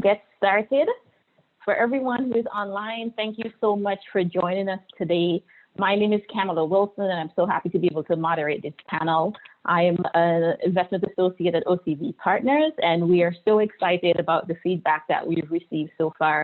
get started. For everyone who is online, thank you so much for joining us today. My name is Kamala Wilson, and I'm so happy to be able to moderate this panel. I am an investment associate at OCV Partners, and we are so excited about the feedback that we've received so far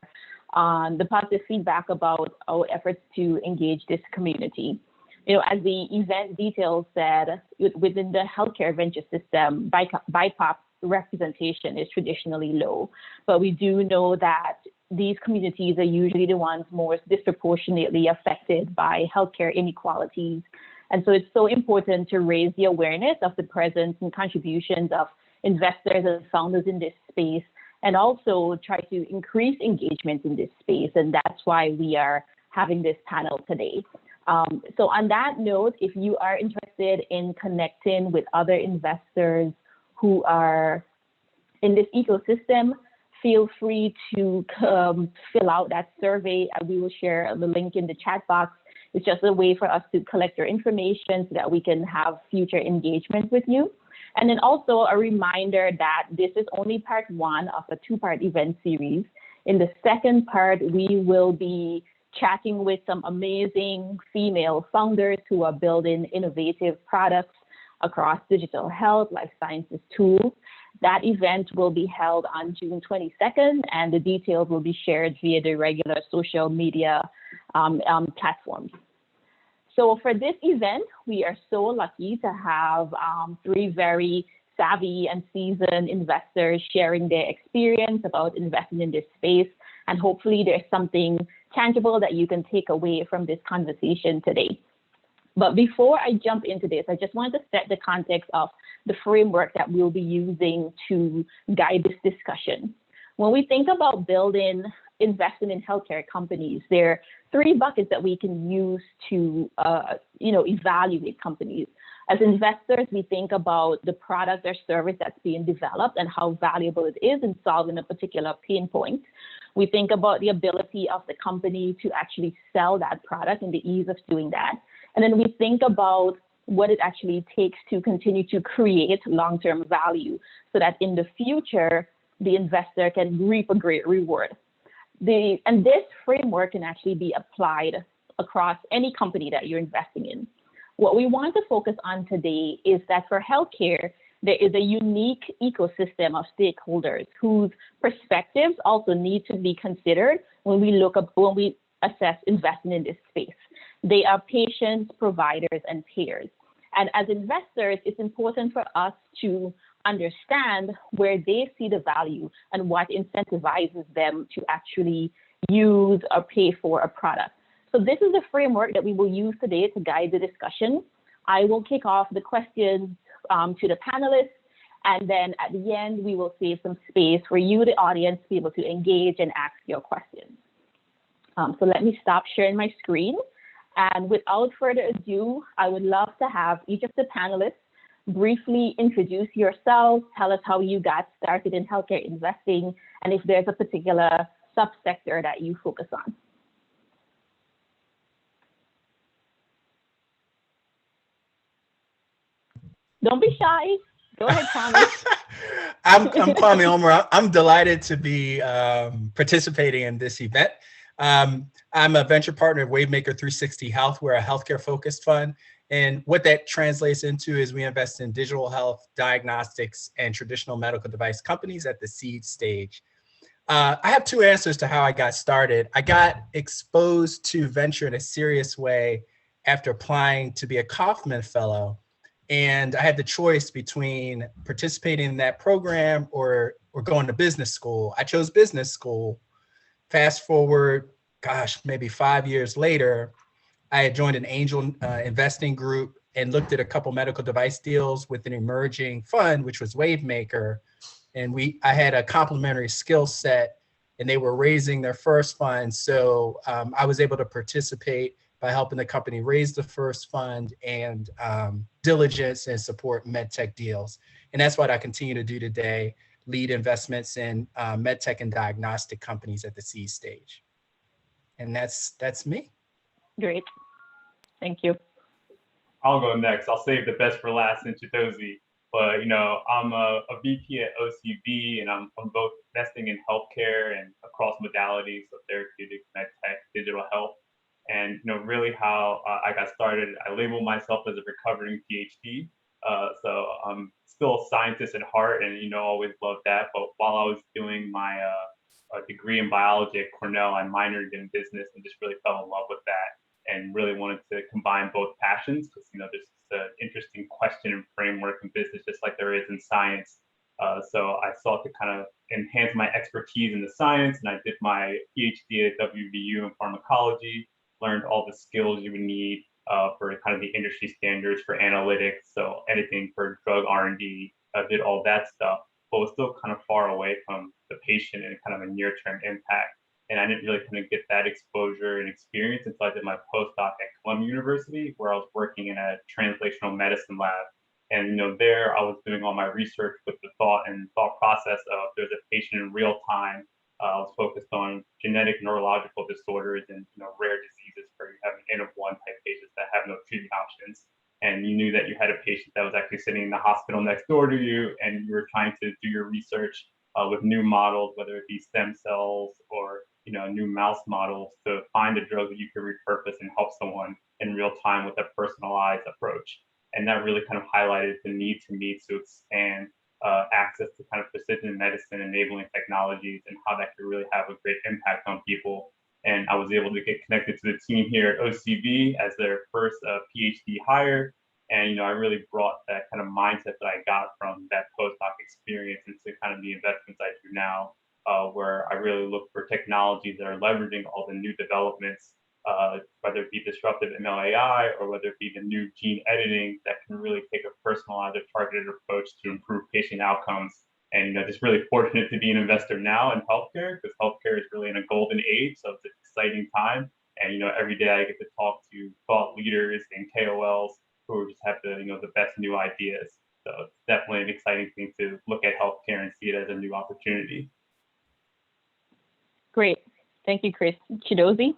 on the positive feedback about our efforts to engage this community. You know, as the event details said, within the healthcare venture system, BIPOC representation is traditionally low, but we do know that these communities are usually the ones most disproportionately affected by healthcare inequalities. And so it's so important to raise the awareness of the presence and contributions of investors and founders in this space, and also try to increase engagement in this space. And that's why we are having this panel today. So on that note, if you are interested in connecting with other investors who are in this ecosystem, feel free to fill out that survey. We will share the link in the chat box. It's just a way for us to collect your information so that we can have future engagement with you. And then also a reminder that this is only part one of a two-part event series. In the second part, we will be chatting with some amazing female founders who are building innovative products across digital health, life sciences tools. That event will be held on June 22nd, and the details will be shared via the regular social media platforms. So for this event, we are so lucky to have three very savvy and seasoned investors sharing their experience about investing in this space. And hopefully there's something tangible that you can take away from this conversation today. But before I jump into this, I just wanted to set the context of the framework that we'll be using to guide this discussion. When we think about investing in healthcare companies, there are three buckets that we can use to evaluate companies. As investors, we think about the product or service that's being developed and how valuable it is in solving a particular pain point. We think about the ability of the company to actually sell that product and the ease of doing that. And then we think about what it actually takes to continue to create long-term value so that in the future, the investor can reap a great reward. And this framework can actually be applied across any company that you're investing in. What we want to focus on today is that for healthcare, there is a unique ecosystem of stakeholders whose perspectives also need to be considered when we assess investing in this space. They are patients, providers, and payers. And as investors, it's important for us to understand where they see the value and what incentivizes them to actually use or pay for a product. So this is the framework that we will use today to guide the discussion. I will kick off the questions to the panelists, and then at the end, we will save some space for you, the audience, to be able to engage and ask your questions. So let me stop sharing my screen. And without further ado, I would love to have each of the panelists briefly introduce yourselves, tell us how you got started in healthcare investing, and if there's a particular subsector that you focus on. Don't be shy. Go ahead, Kwame. I'm Kwame Ulmer. I'm delighted to be participating in this event. I'm a venture partner of Wavemaker 360 Health. We're a healthcare-focused fund. And what that translates into is we invest in digital health, diagnostics, and traditional medical device companies at the seed stage. I have two answers to how I got started. I got exposed to venture in a serious way after applying to be a Kauffman Fellow. And I had the choice between participating in that program or going to business school. I chose business school. Fast forward, maybe 5 years later, I had joined an angel investing group and looked at a couple medical device deals with an emerging fund, which was Wavemaker. And I had a complementary skill set, and they were raising their first fund. So I was able to participate by helping the company raise the first fund and diligence and support medtech deals. And that's what I continue to do today, lead investments in medtech and diagnostic companies at the seed stage. And that's me. Great. Thank you. I'll go next. I'll save the best for last in Chidozie. But I'm a VP at OCB, and I'm both investing in healthcare and across modalities, so therapeutics, med tech, digital health. And really how I got started, I label myself as a recovering PhD. So I'm still a scientist at heart, and always loved that. But while I was doing my degree in biology at Cornell, I minored in business and just really fell in love with that, and really wanted to combine both passions because there's an interesting question and framework in business just like there is in science. So I sought to kind of enhance my expertise in the science, and I did my PhD at WVU in pharmacology, learned all the skills you would need for kind of the industry standards for analytics, so anything for drug R&D, did all that stuff, but was still kind of far away from the patient and kind of a near-term impact. And I didn't really kind of get that exposure and experience until I did my postdoc at Columbia University, where I was working in a translational medicine lab. And there I was doing all my research with the thought process of there's a patient in real time. I was focused on genetic neurological disorders and rare diseases where you have an N of 1 type patients that have no treatment options. And you knew that you had a patient that was actually sitting in the hospital next door to you, and you were trying to do your research with new models, whether it be stem cells or new mouse models, to find a drug that you could repurpose and help someone in real time with a personalized approach. And that really kind of highlighted the need to me to expand access to kind of precision medicine enabling technologies and how that could really have a great impact on people. And I was able to get connected to the team here at OCB as their first PhD hire. And I really brought that kind of mindset that I got from that postdoc experience into kind of the investments I do now, where I really look for technologies that are leveraging all the new developments, whether it be disruptive ML/AI or whether it be the new gene editing that can really take a personalized or targeted approach to improve patient outcomes. And just really fortunate to be an investor now in healthcare, because healthcare is really in a golden age, so it's an exciting time. And every day I get to talk to thought leaders and KOLs who just have the best new ideas. So it's definitely an exciting thing to look at healthcare and see it as a new opportunity. Great. Thank you, Chris. Chidozie?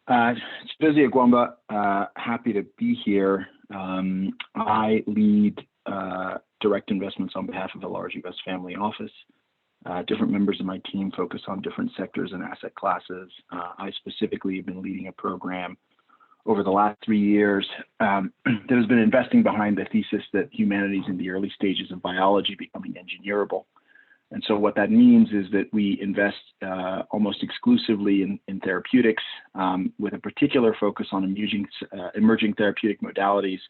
Chidozie Ugwumba, happy to be here. I lead direct investments on behalf of a large U.S. family office. Different members of my team focus on different sectors and asset classes. I specifically have been leading a program over the last 3 years that has been investing behind the thesis that humanity is in the early stages of biology becoming engineerable. And so what that means is that we invest almost exclusively in therapeutics with a particular focus on emerging therapeutic modalities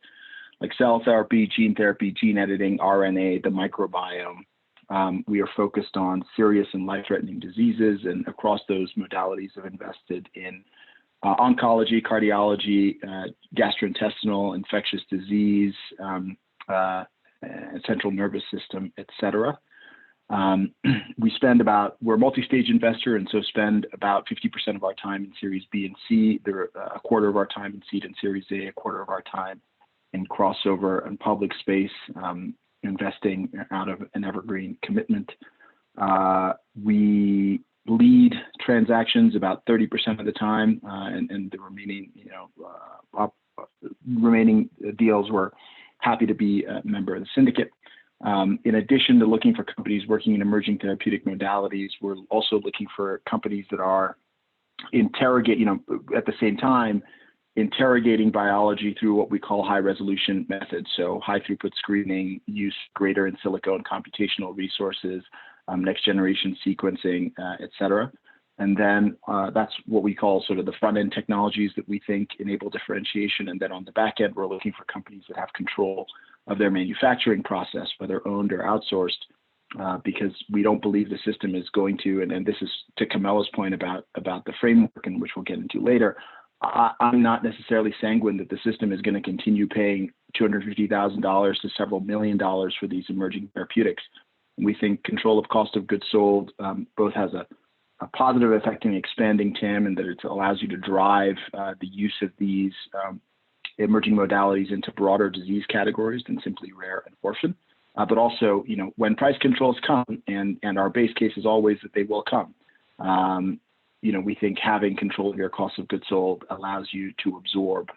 like cell therapy, gene editing, RNA, the microbiome. We are focused on serious and life-threatening diseases, and across those modalities have invested in oncology, cardiology, gastrointestinal, infectious disease, central nervous system, et cetera. We're a multi-stage investor, and so spend about 50% of our time in Series B and C, a quarter of our time in seed and Series A, a quarter of our time in crossover and public space, investing out of an evergreen commitment. We lead transactions about 30% of the time, and the remaining deals, we're happy to be a member of the syndicate. In addition to looking for companies working in emerging therapeutic modalities, we're also looking for companies that are at the same time, interrogating biology through what we call high resolution methods. So high throughput screening, use greater in silico and computational resources, next generation sequencing, et cetera. And then that's what we call sort of the front end technologies that we think enable differentiation. And then on the back end, we're looking for companies that have control of their manufacturing process, whether owned or outsourced, because we don't believe the system is going to, and this is to Camela's point about the framework, and which we'll get into later. I'm not necessarily sanguine that the system is going to continue paying $250,000 to several $1 million for these emerging therapeutics. And we think control of cost of goods sold both has a positive effect in expanding TAM, and that it allows you to drive the use of these emerging modalities into broader disease categories than simply rare and orphan. But also, when price controls come, and our base case is always that they will come, we think having control of your cost of goods sold allows you to absorb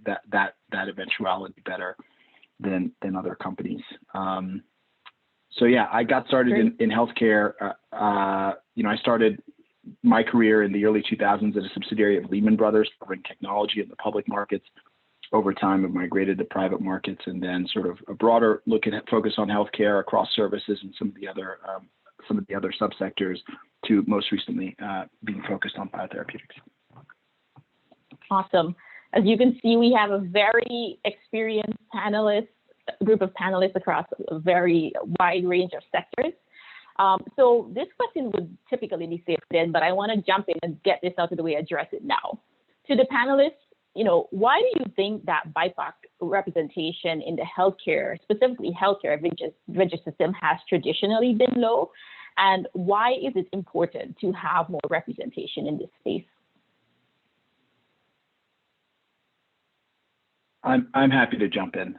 that eventuality better. than other companies. So yeah, I got started in healthcare. I started my career in the early 2000s at a subsidiary of Lehman Brothers, covering technology in the public markets. Over time, I've migrated to private markets, and then sort of a broader look at focus on healthcare across services and some of the other subsectors, to most recently being focused on biotherapeutics. Awesome. As you can see, we have a very experienced group of panelists across a very wide range of sectors. So this question would typically be saved then, but I want to jump in and get this out of the way, address it now. To the panelists, why do you think that BIPOC representation in the healthcare, specifically healthcare register system, has traditionally been low? And why is it important to have more representation in this space? I'm happy to jump in.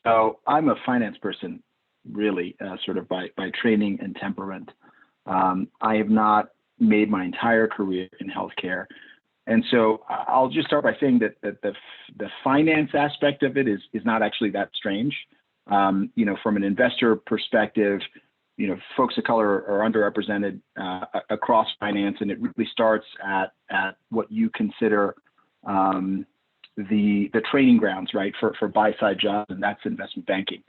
So I'm a finance person, really, sort of by training and temperament. I have not made my entire career in healthcare. And so I'll just start by saying that the finance aspect of it is not actually that strange. From an investor perspective, folks of color are underrepresented across finance, and it really starts at what you consider the training grounds, right, for buy-side jobs, and that's investment banking.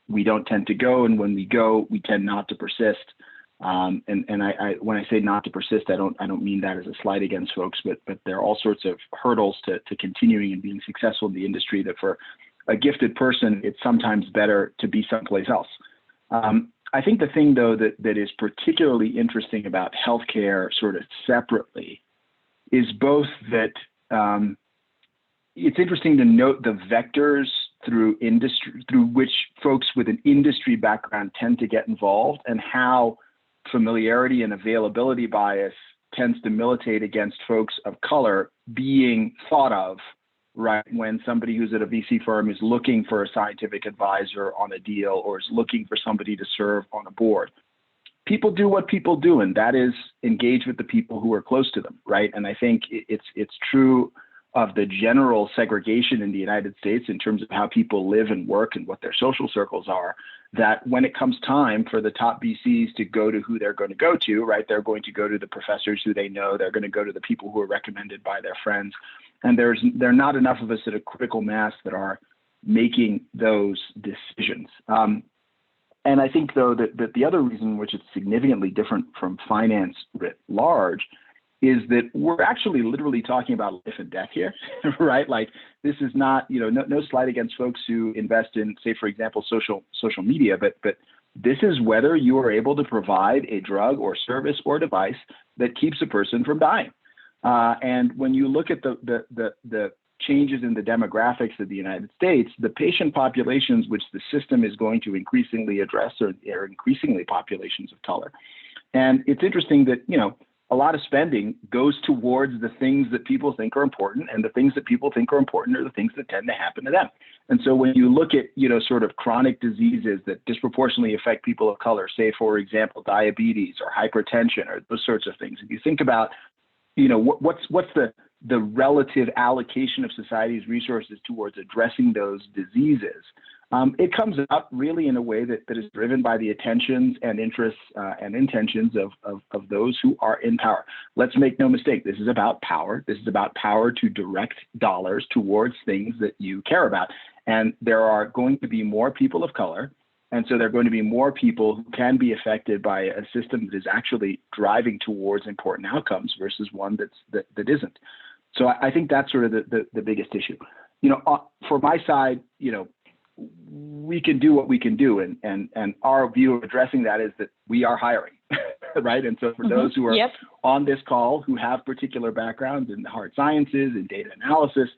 We don't tend to go, and when we go, we tend not to persist. And I when I say not to persist, I don't mean that as a slight against folks, but there are all sorts of hurdles to continuing and being successful in the industry that for a gifted person, it's sometimes better to be someplace else. I think the thing, though, that is particularly interesting about healthcare sort of separately is both that it's interesting to note the vectors through which folks with an industry background tend to get involved, and how familiarity and availability bias tends to militate against folks of color being thought of, right, when somebody who's at a VC firm is looking for a scientific advisor on a deal or is looking for somebody to serve on a board. People do what people do, and that is engage with the people who are close to them, right? And I think it's true of the general segregation in the United States in terms of how people live and work and what their social circles are, that when it comes time for the top VCs to go to who they're going to go to, right, they're going to go to the professors who they know, they're going to go to the people who are recommended by their friends. And there are not enough of us at a critical mass that are making those decisions. And I think, though, that the other reason which it's significantly different from finance writ large is that we're actually literally talking about life and death here, right? Like, this is not, no slight against folks who invest in, say, for example, social media, but this is whether you are able to provide a drug or service or device that keeps a person from dying. And when you look at the changes in the demographics of the United States, the patient populations which the system is going to increasingly address are increasingly populations of color. And it's interesting that, a lot of spending goes towards the things that people think are important, and the things that people think are important are the things that tend to happen to them. And so when you look at, sort of chronic diseases that disproportionately affect people of color, say, for example, diabetes or hypertension or those sorts of things, if you think about, what's the relative allocation of society's resources towards addressing those diseases, it comes out really in a way that is driven by the attentions and interests and intentions of those who are in power. Let's make no mistake, this is about power. This is about power to direct dollars towards things that you care about. And there are going to be more people of color. And so there are going to be more people who can be affected by a system that is actually driving towards important outcomes versus one that isn't. So I think that's sort of the biggest issue. For my side, we can do what we can do, and our view of addressing that is that we are hiring, right? And so for those who are on this call who have particular backgrounds in the hard sciences and data analysis,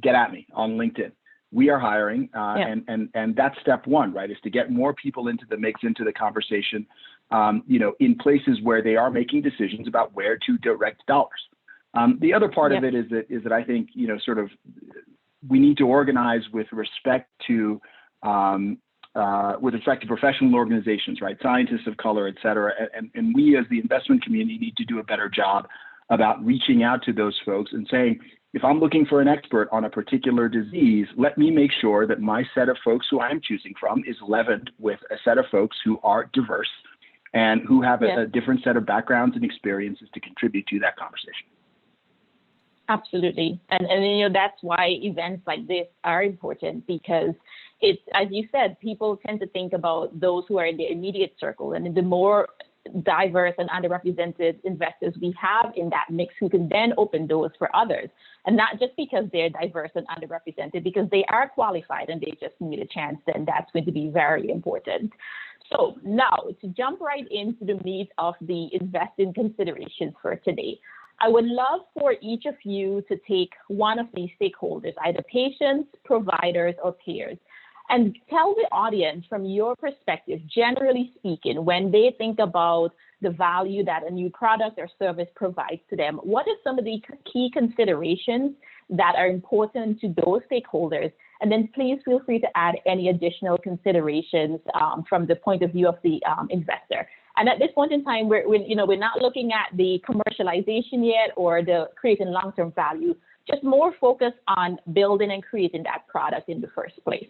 get at me on LinkedIn. We are hiring, and that's step one, right? Is to get more people into the mix, into the conversation, in places where they are making decisions about where to direct dollars. The other part of it is that I think, sort of, we need to organize with respect to professional organizations, right? Scientists of color, et cetera. And we as the investment community need to do a better job about reaching out to those folks and saying, If I'm looking for an expert on a particular disease, let me make sure that my set of folks who I'm choosing from is leavened with a set of folks who are diverse and who have a different set of backgrounds and experiences to contribute to that conversation. Absolutely. And that's why events like this are important, because it's, as you said, people tend to think about those who are in their immediate circle, and the more diverse and underrepresented investors we have in that mix, who can then open doors for others. And not just because they're diverse and underrepresented, because they are qualified and they just need a chance, then that's going to be very important. So now, to jump right into the meat of the investing considerations for today, I would love for each of you to take one of these stakeholders, either patients, providers, or payers, and tell the audience from your perspective, generally speaking, when they think about the value that a new product or service provides to them, what are some of the key considerations that are important to those stakeholders? And then please feel free to add any additional considerations from the point of view of the investor. And at this point in time, we're not looking at the commercialization yet or the creating long-term value, just more focused on building and creating that product in the first place.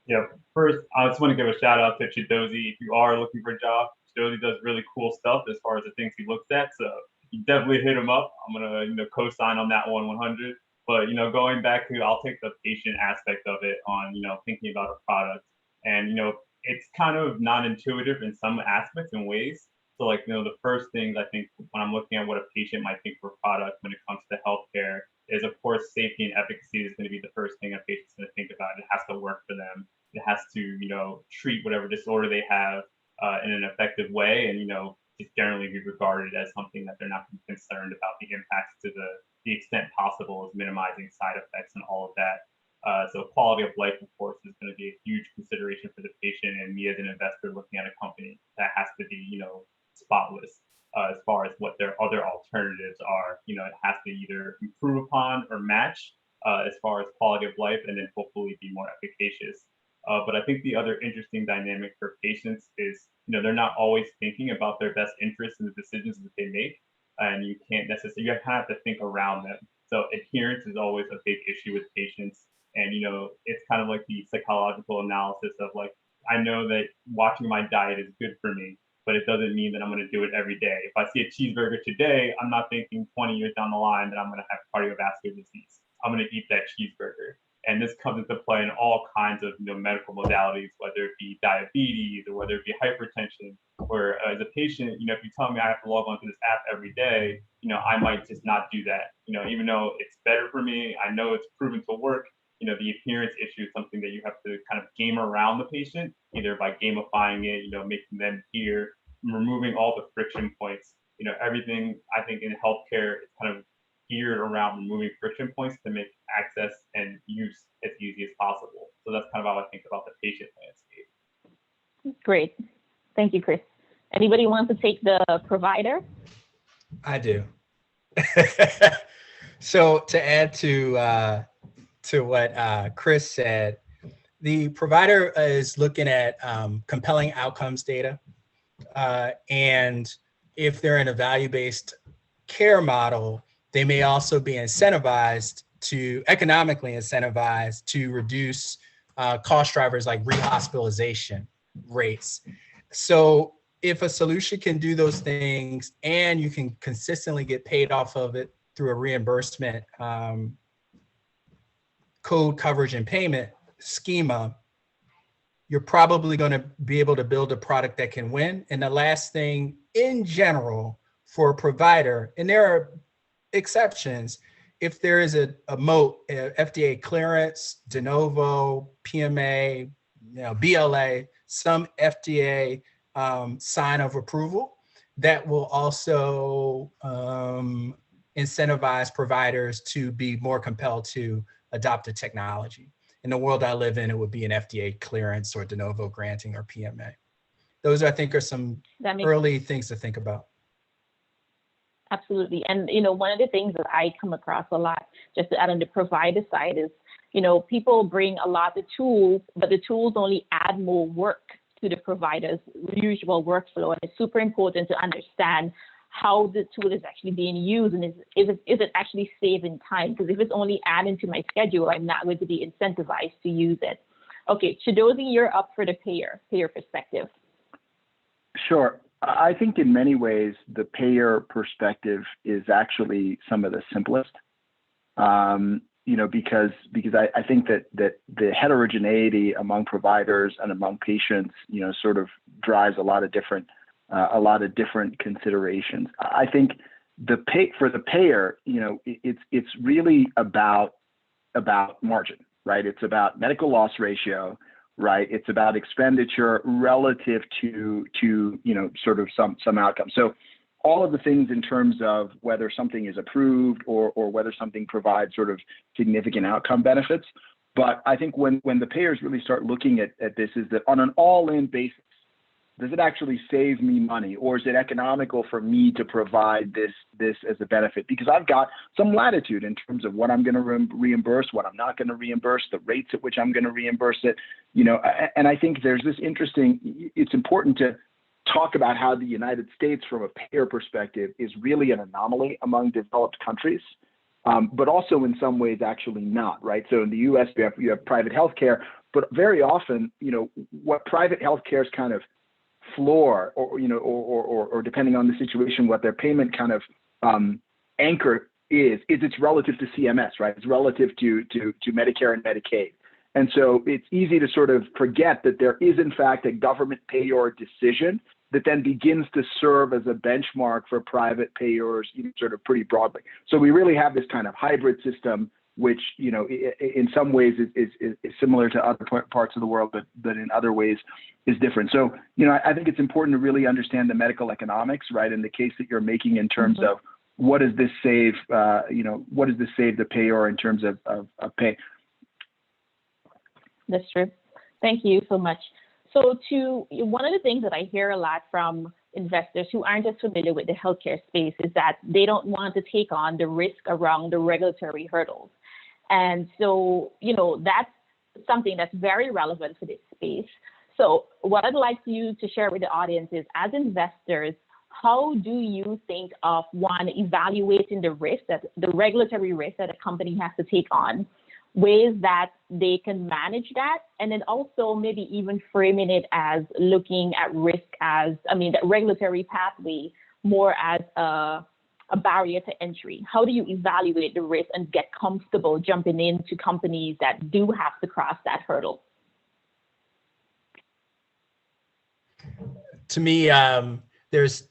Yeah, first, I just want to give a shout out to Chidozie. If you are looking for a job, Chidozie does really cool stuff as far as the things he looks at. So you definitely hit him up. I'm gonna co-sign on that 100. But going back to, I'll take the patient aspect of it on thinking about a product, and it's kind of non-intuitive in some aspects and ways. So the first things I think when I'm looking at what a patient might think for a product when it comes to healthcare is, of course, safety and efficacy is going to be the first thing a patient's going to think about. It has to work for them. It has to, treat whatever disorder they have in an effective way, and just generally be regarded as something that they're not concerned about the impacts to the extent possible, is minimizing side effects and all of that. So quality of life, of course, is going to be a huge consideration for the patient, and me as an investor looking at a company that has to be, spotless as far as what their other alternatives are. It has to either improve upon or match as far as quality of life, and then hopefully be more efficacious. But I think the other interesting dynamic for patients is, they're not always thinking about their best interests in the decisions that they make, and you can't necessarily, you kind of have to think around them. So adherence is always a big issue with patients. And, it's kind of like the psychological analysis of I know that watching my diet is good for me, but it doesn't mean that I'm going to do it every day. If I see a cheeseburger today, I'm not thinking 20 years down the line that I'm going to have cardiovascular disease. I'm going to eat that cheeseburger. And this comes into play in all kinds of medical modalities, whether it be diabetes or whether it be hypertension. Or as a patient, if you tell me I have to log onto this app every day, I might just not do that. Even though it's better for me, I know it's proven to work. The adherence issue is something that you have to kind of game around the patient, either by gamifying it, making them hear, removing all the friction points. Everything I think in healthcare is kind of geared around removing friction points to make access and use as easy as possible. So that's kind of how I think about the patient landscape. Great. Thank you, Chris. Anybody want to take the provider? I do. So to add to what Chris said, the provider is looking at compelling outcomes data. And if they're in a value-based care model, they may also be economically incentivized to reduce cost drivers like rehospitalization rates. So if a solution can do those things and you can consistently get paid off of it through a reimbursement code, coverage, and payment schema, you're probably going to be able to build a product that can win. And the last thing in general for a provider, and there are exceptions, if there is a moat, FDA clearance, denovo, PMA, BLA, some FDA sign of approval, that will also incentivize providers to be more compelled to adopt a technology. In the world I live in, it would be an FDA clearance or de novo granting or PMA. Those, I think, are some early things to think about. Absolutely. And, one of the things that I come across a lot, just to add on the provider side, is, people bring a lot of tools, but the tools only add more work to the provider's usual workflow. And it's super important to understand how the tool is actually being used, and is it actually saving time? Because if it's only adding to my schedule, I'm not going to be incentivized to use it. Okay, Chidozie, you're up for the payer perspective. Sure. I think in many ways, the payer perspective is actually some of the simplest, because I think that the heterogeneity among providers and among patients, sort of drives a lot of different considerations. I think for the payer, it's really about margin, right? It's about medical loss ratio, right? It's about expenditure relative to sort of some outcome. So all of the things in terms of whether something is approved or whether something provides sort of significant outcome benefits. But I think when the payers really start looking at this, is that on an all-in basis, does it actually save me money, or is it economical for me to provide this as a benefit? Because I've got some latitude in terms of what I'm going to reimburse, what I'm not going to reimburse, the rates at which I'm going to reimburse it. And I think there's this it's important to talk about how the United States, from a payer perspective, is really an anomaly among developed countries, but also in some ways actually not, right? So in the U.S., you have private healthcare, but very often, what private healthcare is kind of floor, or depending on the situation, what their payment kind of anchor is it's relative to CMS, right? It's relative to Medicare and Medicaid. And so it's easy to sort of forget that there is, in fact, a government payer decision that then begins to serve as a benchmark for private payers, sort of pretty broadly. So we really have this kind of hybrid system, which, in some ways is similar to other parts of the world, but in other ways is different. So, I think it's important to really understand the medical economics, right? In the case that you're making in terms of what does this save, what does this save the payer in terms of pay? That's true. Thank you so much. So one of the things that I hear a lot from investors who aren't as familiar with the healthcare space is that they don't want to take on the risk around the regulatory hurdles. And so, that's something that's very relevant for this space. So what I'd like you to share with the audience is, as investors, how do you think of, one, evaluating the regulatory risk that a company has to take on, ways that they can manage that, and then also maybe even framing it as looking at risk that regulatory pathway more as a barrier to entry? How do you evaluate the risk and get comfortable jumping into companies that do have to cross that hurdle? To me, there's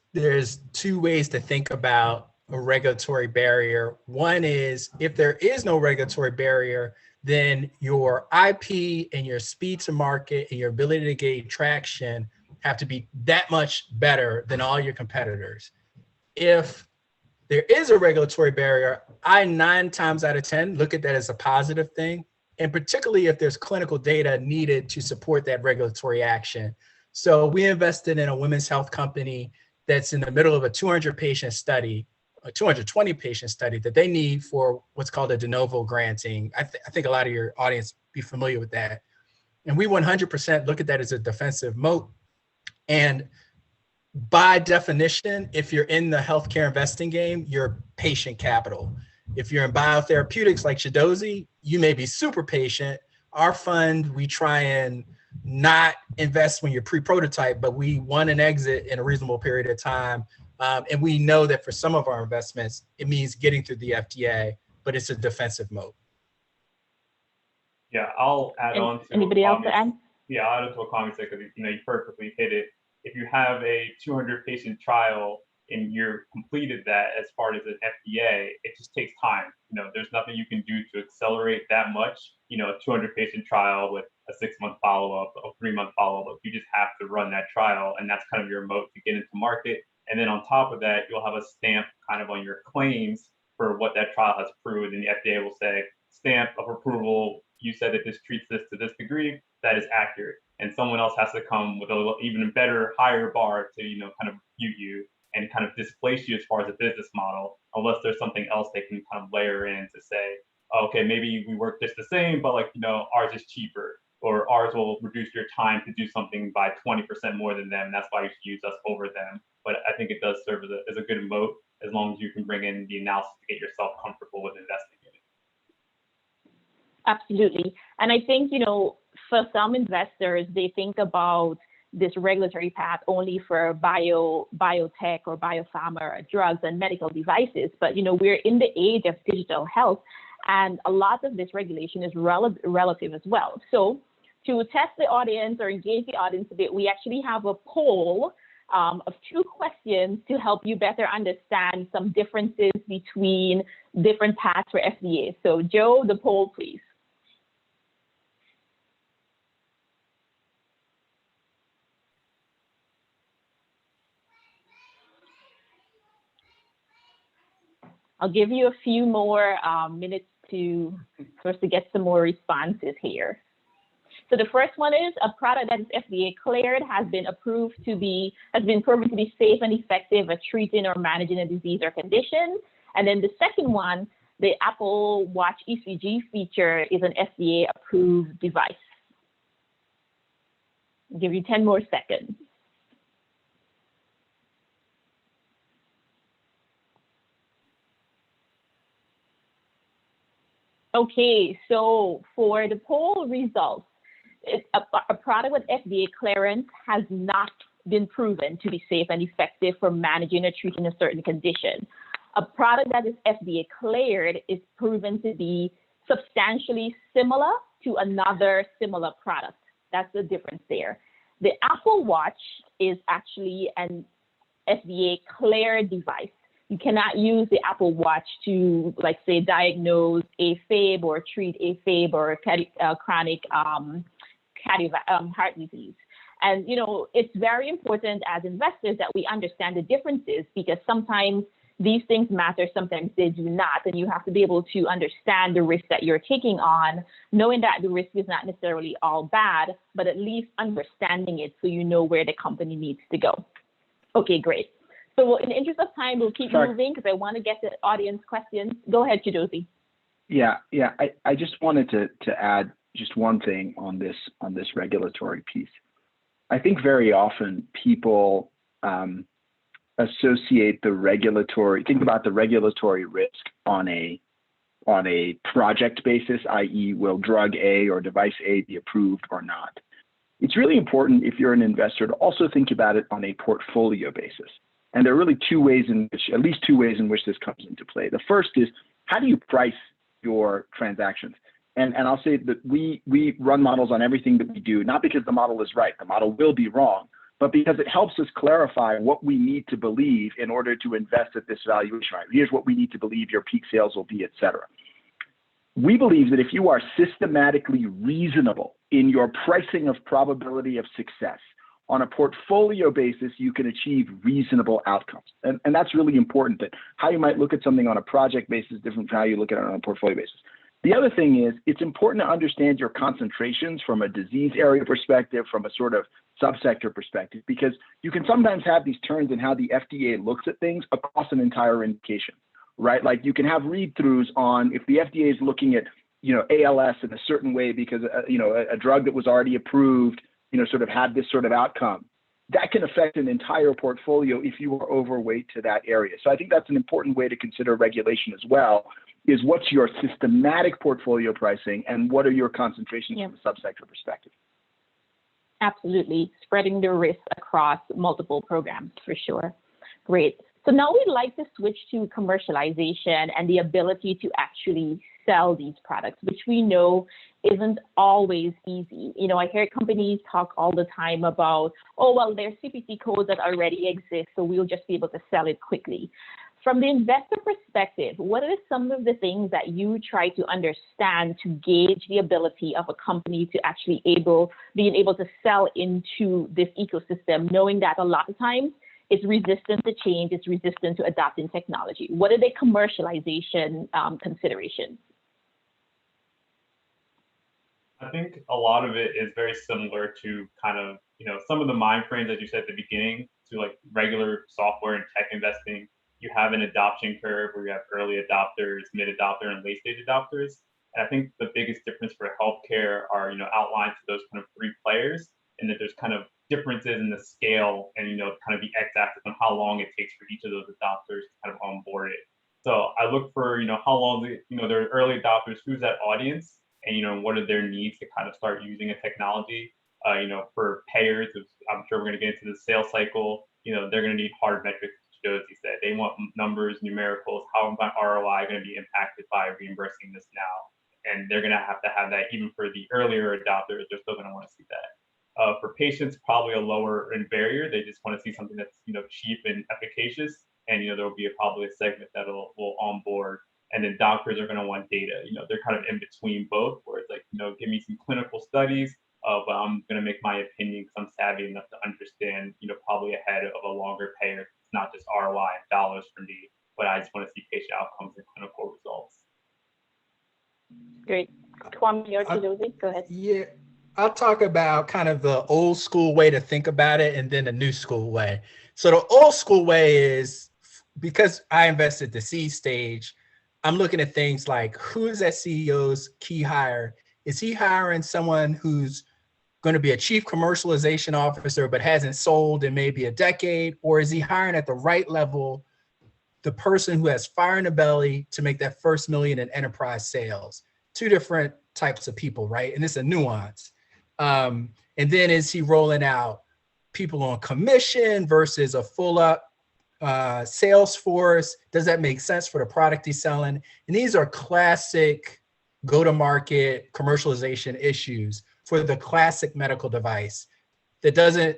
two ways to think about a regulatory barrier. One is, if there is no regulatory barrier, then your IP and your speed to market and your ability to gain traction have to be that much better than all your competitors. If there is a regulatory barrier, I 9 times out of 10 look at that as a positive thing, and particularly if there's clinical data needed to support that regulatory action. So we invested in a women's health company that's in the middle of a 200-patient study, a 220-patient study that they need for what's called a denovo granting. I think a lot of your audience be familiar with that. And we 100% look at that as a defensive moat. And by definition, if you're in the healthcare investing game, you're patient capital. If you're in biotherapeutics like Chidozie, you may be super patient. Our fund, we try and not invest when you're pre-prototype, but we want an exit in a reasonable period of time. And we know that for some of our investments, it means getting through the FDA, but it's a defensive moat. Yeah, I'll add on to anybody else to add? Yeah, I'll add on to what Kwame said, because you perfectly hit it. If you have a 200-patient trial and you're completed that as far as an FDA, it just takes time. There's nothing you can do to accelerate that much. A 200-patient trial with a 6-month follow-up, a 3-month follow-up. You just have to run that trial, and that's kind of your moat to get into market. And then on top of that, you'll have a stamp kind of on your claims for what that trial has proved, and the FDA will say, stamp of approval, you said that this treats this to this degree, that is accurate. And someone else has to come with a even better, higher bar to, kind of refute you and kind of displace you as far as a business model, unless there's something else they can kind of layer in to say, okay, maybe we work just the same, but ours is cheaper. or ours will reduce your time to do something by 20% more than them. That's why you should use us over them. But I think it does serve as a good moat as long as you can bring in the analysis to get yourself comfortable with investing in it. Absolutely. And I think, for some investors, they think about this regulatory path only for biotech or biopharma drugs and medical devices. But, we're in the age of digital health, and a lot of this regulation is relative as well. So to test the audience or engage the audience a bit, we actually have a poll of 2 questions to help you better understand some differences between different paths for FDA. So Joe, the poll, please. I'll give you a few more minutes for us to get some more responses here. So the first one is a product that is FDA cleared has been proven to be safe and effective at treating or managing a disease or condition. And then the second one, the Apple Watch ECG feature is an FDA approved device. I'll give you 10 more seconds. Okay, so for the poll results, a product with FDA clearance has not been proven to be safe and effective for managing or treating a certain condition. A product that is FDA cleared is proven to be substantially similar to another similar product. That's the difference there. The Apple Watch is actually an FDA cleared device. You cannot use the Apple Watch to, like, say, diagnose AFib or treat AFib or chronic heart disease. And, it's very important as investors that we understand the differences, because sometimes these things matter, sometimes they do not. And you have to be able to understand the risk that you're taking on, knowing that the risk is not necessarily all bad, but at least understanding it so you know where the company needs to go. Okay, great. So in the interest of time, we'll keep moving because I want to get to audience questions. Go ahead, Chidozie. Yeah. I just wanted to add just one thing on this regulatory piece. I think very often people associate think about the regulatory risk on a project basis, i.e., will drug A or device A be approved or not? It's really important, if you're an investor, to also think about it on a portfolio basis. And there are really at least two ways in which this comes into play. The first is, how do you price your transactions? And I'll say that we run models on everything that we do, not because the model is right, the model will be wrong, but because it helps us clarify what we need to believe in order to invest at this valuation. Right? Here's what we need to believe your peak sales will be, et cetera. We believe that if you are systematically reasonable in your pricing of probability of success, on a portfolio basis, you can achieve reasonable outcomes. And that's really important, that how you might look at something on a project basis, different from how you look at it on a portfolio basis. The other thing is, it's important to understand your concentrations from a disease area perspective, from a sort of subsector perspective, because you can sometimes have these turns in how the FDA looks at things across an entire indication, right? Like you can have read-throughs on if the FDA is looking at, ALS in a certain way because, a drug that was already approved, sort of had this sort of outcome. That can affect an entire portfolio if you are overweight to that area. So I think that's an important way to consider regulation as well, is what's your systematic portfolio pricing and what are your concentrations from a subsector perspective? Absolutely. Spreading the risk across multiple programs, for sure. Great. So now we'd like to switch to commercialization and the ability to actually sell these products, which we know isn't always easy. I hear companies talk all the time about, there's CPT codes that already exist, so we'll just be able to sell it quickly. From the investor perspective, what are some of the things that you try to understand to gauge the ability of a company to actually being able to sell into this ecosystem, knowing that a lot of times it's resistant to change, it's resistant to adopting technology? What are the commercialization considerations? I think a lot of it is very similar to kind of, some of the mind frames that you said at the beginning to like regular software and tech investing. You have an adoption curve where you have early adopters, mid adopter, and late stage adopters. And I think the biggest difference for healthcare are, outlined to those kind of three players, and that there's kind of differences in the scale and, kind of the x-axis on how long it takes for each of those adopters to kind of onboard it. So I look for, how long, their early adopters, who's that audience, and, what are their needs to kind of start using a technology. For payers, I'm sure we're going to get into the sales cycle, they're going to need hard metrics. Chidozie said they want numbers, numericals. How is my ROI going to be impacted by reimbursing this now? And they're going to have that even for the earlier adopters. They're still going to want to see that. For patients, probably a lower barrier. They just want to see something that's cheap and efficacious, and there will be probably a segment that will onboard. And then doctors are going to want data. They're kind of in between both, where it's like, give me some clinical studies, but I'm going to make my opinion because I'm savvy enough to understand, probably ahead of a longer payer. It's not just ROI and dollars for me, but I just want to see patient outcomes and clinical results. Great. Kwame or Chidozie, go ahead. Yeah, I'll talk about kind of the old school way to think about it and then the new school way. So the old school way is, because I invested the seed stage, I'm looking at things like, who is that CEO's key hire? Is he hiring someone who's going to be a chief commercialization officer but hasn't sold in maybe a decade? Or is he hiring at the right level the person who has fire in the belly to make that first million in enterprise sales? Two different types of people, right? And it's a nuance. And then is he rolling out people on commission versus a full up sales force? Does that make sense for the product he's selling? And these are classic go-to-market commercialization issues for the classic medical device that doesn't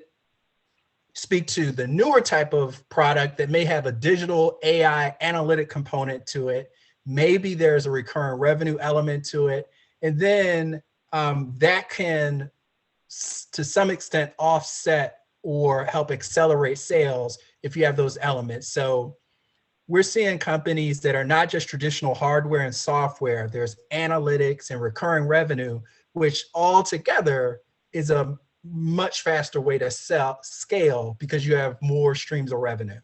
speak to the newer type of product that may have a digital AI analytic component to it. Maybe there's a recurring revenue element to it. And then that can, to some extent, offset or help accelerate sales if you have those elements. So we're seeing companies that are not just traditional hardware and software. There's analytics and recurring revenue, which all together is a much faster way to scale because you have more streams of revenue.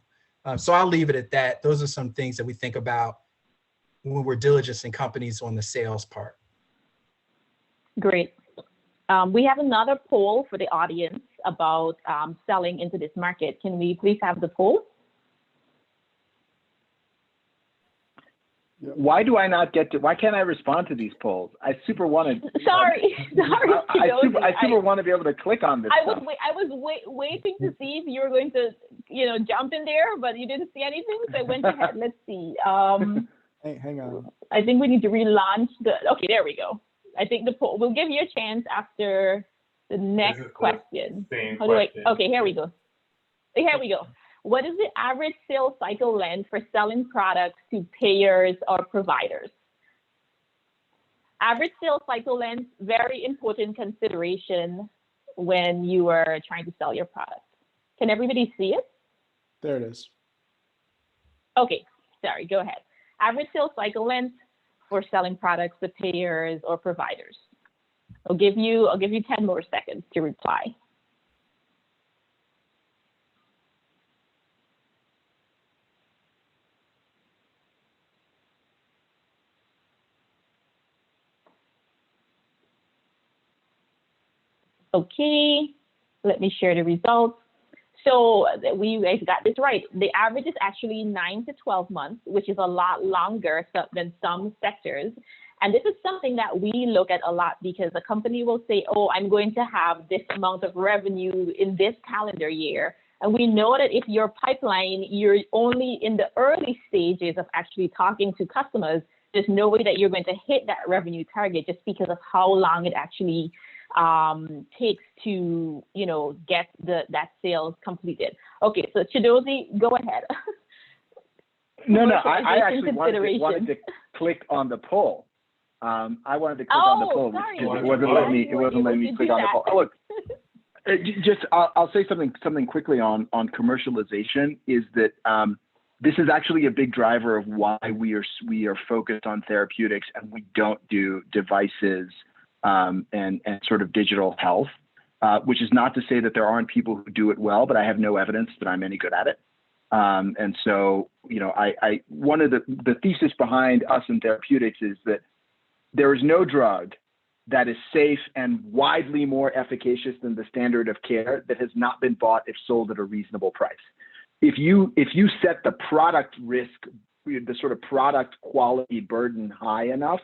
So I'll leave it at that. Those are some things that we think about when we're diligencing companies on the sales part. Great. We have another poll for the audience about selling into this market. Can we please have the poll? Why do I not get to? Why can't I respond to these polls? I super wanted. Sorry. I super want to be able to click on this. I was waiting to see if you were going to, jump in there, but you didn't see anything, so I went ahead. Let's see. Hey, hang on. I think we need to relaunch the. Okay, there we go. I think the poll. We'll give you a chance after the next question. Okay, here we go. Here we go. What is the average sales cycle length for selling products to payers or providers? Average sales cycle length, very important consideration when you are trying to sell your product. Can everybody see it? There it is. Okay, sorry, go ahead. Average sales cycle length for selling products to payers or providers. I'll give you 10 more seconds to reply. Okay, let me share the results. So we got this right. The average is actually 9 to 12 months, which is a lot longer than some sectors. And this is something that we look at a lot because a company will say, oh, I'm going to have this amount of revenue in this calendar year. And we know that if your pipeline, you're only in the early stages of actually talking to customers, there's no way that you're going to hit that revenue target just because of how long it actually takes to, get that sales completed. Okay, so Chidozie, go ahead. No, I actually wanted to click on the poll. I wanted to click on the poll. Sorry. It wasn't letting me click on the poll. Oh, look, I'll say something quickly on commercialization is that this is actually a big driver of why we are focused on therapeutics and we don't do devices and sort of digital health, which is not to say that there aren't people who do it well, but I have no evidence that I'm any good at it. And so, I one of the thesis behind us in therapeutics is that there is no drug that is safe and widely more efficacious than the standard of care that has not been bought if sold at a reasonable price. If you set the product risk, the sort of product quality burden high enough,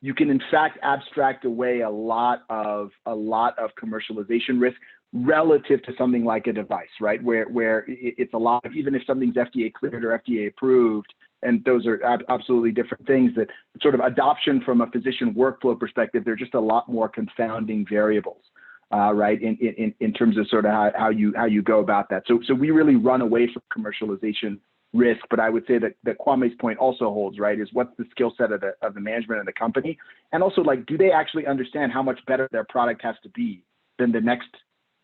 you can in fact abstract away a lot of commercialization risk relative to something like a device, right? Where it's a lot of, even if something's FDA cleared or FDA approved, and those are absolutely different things, that sort of adoption from a physician workflow perspective, there are just a lot more confounding variables, right? In terms of sort of how you go about that. So we really run away from commercialization risk, but I would say that Kwame's point also holds, right? Is what's the skill set of the management of the company, and also like, do they actually understand how much better their product has to be than the next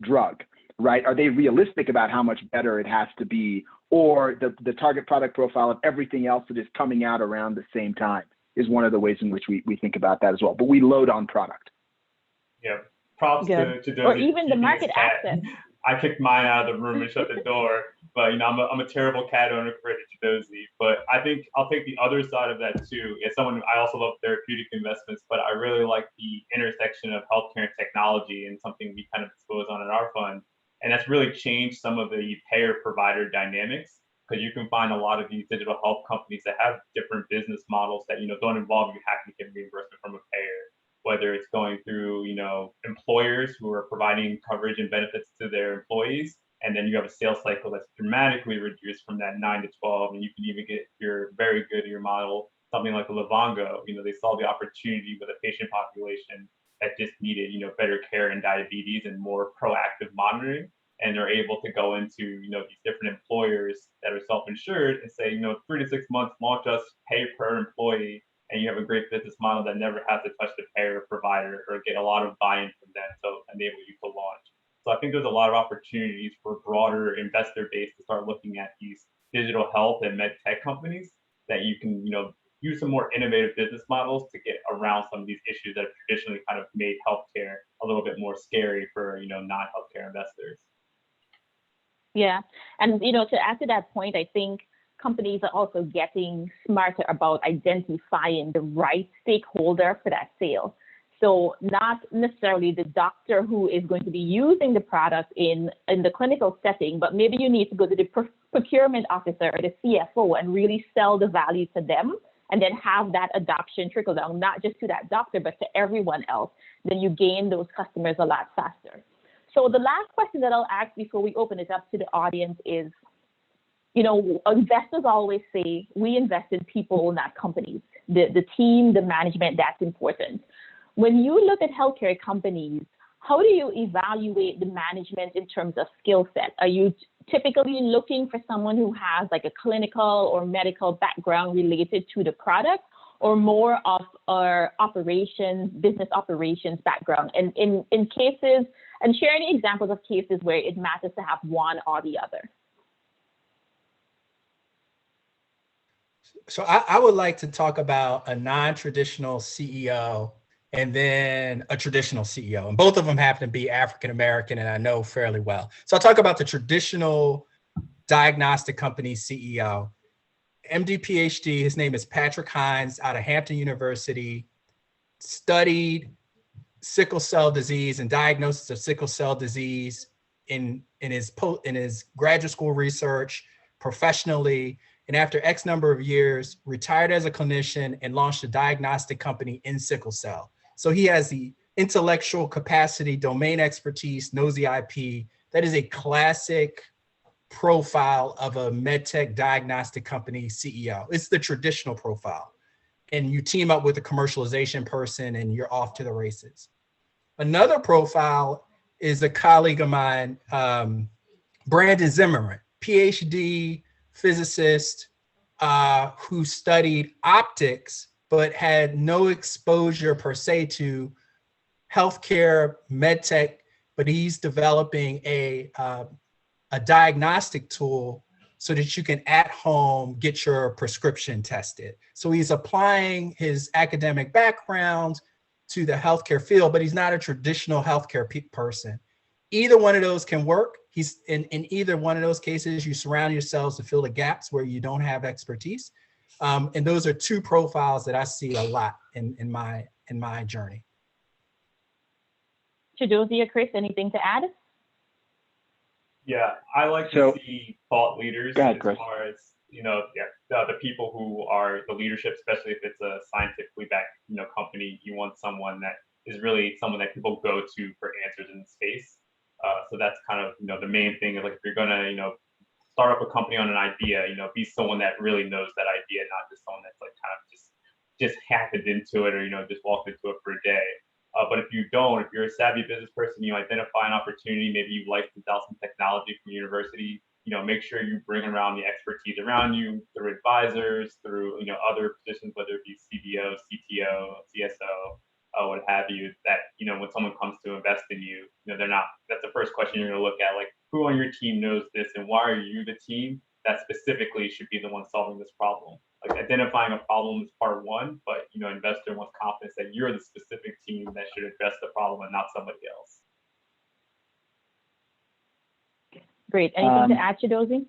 drug, right? Are they realistic about how much better it has to be, or the target product profile of everything else that is coming out around the same time is one of the ways in which we think about that as well. But we load on product. Yeah, props to Chidozie. Or even the market access. I kicked mine out of the room and shut the door, but you know, I'm a terrible cat owner for Chidozie. But I think I'll take the other side of that too. As someone, I also love therapeutic investments, but I really like the intersection of healthcare and technology, and something we kind of expose on in our fund. And that's really changed some of the payer-provider dynamics, because you can find a lot of these digital health companies that have different business models that, you know, don't involve you having to get reimbursement from a payer, whether it's going through, you know, employers who are providing coverage and benefits to their employees. And then you have a sales cycle that's dramatically reduced from that 9 to 12. And you can even get, if you're very good at your model, something like a Livongo. You know, they saw the opportunity with a patient population that just needed, you know, better care in diabetes and more proactive monitoring. And they're able to go into, you know, these different employers that are self-insured and say, you know, 3 to 6 months, launch us, pay per employee, and you have a great business model that never has to touch the payer or provider or get a lot of buy-in from them to enable you to launch. So I think there's a lot of opportunities for broader investor base to start looking at these digital health and med tech companies that you can, you know, use some more innovative business models to get around some of these issues that have traditionally kind of made healthcare a little bit more scary for, you know, non-healthcare investors. Yeah, and you know, to add to that point, I think companies are also getting smarter about identifying the right stakeholder for that sale. So not necessarily the doctor who is going to be using the product in the clinical setting, but maybe you need to go to the procurement officer or the CFO and really sell the value to them, and then have that adoption trickle down, not just to that doctor, but to everyone else. Then you gain those customers a lot faster. So the last question that I'll ask before we open it up to the audience is, you know, investors always say, we invest in people, not companies. The team, the management, that's important. When you look at healthcare companies, how do you evaluate the management in terms of skill set? Are you typically looking for someone who has like a clinical or medical background related to the product, or more of our operations, business operations background? And in cases, and share any examples of cases where it matters to have one or the other. So I would like to talk about a non-traditional CEO and then a traditional CEO. And both of them happen to be African-American, and I know fairly well. So I'll talk about the traditional diagnostic company CEO. MD, PhD, his name is Patrick Hines, out of Hampton University, studied sickle cell disease and diagnosis of sickle cell disease in his graduate school research, professionally, and after X number of years, retired as a clinician and launched a diagnostic company in sickle cell. So he has the intellectual capacity, domain expertise, knows the IP. That is a classic profile of a medtech diagnostic company CEO. It's the traditional profile. And you team up with a commercialization person and you're off to the races. Another profile is a colleague of mine, Brandon Zimmerman, PhD physicist who studied optics, but had no exposure per se to healthcare, medtech, but he's developing a diagnostic tool so that you can at home get your prescription tested. So he's applying his academic background to the healthcare field, but he's not a traditional healthcare person. Either one of those can work. He's in either one of those cases, you surround yourselves to fill the gaps where you don't have expertise. And those are two profiles that I see a lot in my in my journey. Chidozie or Chris, anything to add? Yeah, I like to see thought leaders go ahead, as Chris. far as, the people who are the leadership, especially if it's a scientifically backed, company. You want someone that is really someone that people go to for answers in the space. So that's kind of, the main thing. Like if you're gonna, start up a company on an idea, be someone that really knows that idea, not just someone that's like kind of just happened into it or, just walked into it for a day. But if you don't, if you're a savvy business person, you identify an opportunity, maybe you've licensed out some technology from university, make sure you bring around the expertise around you through advisors, through, other positions, whether it be CBO, CTO, CSO, what have you, that, when someone comes to invest in you, that's the first question you're going to look at, like, who on your team knows this and why are you the team that specifically should be the one solving this problem? Like identifying a problem is part one, but, investor wants confidence that you're the specific team that should address the problem and not somebody else. Great. Anything to add, Chidozie?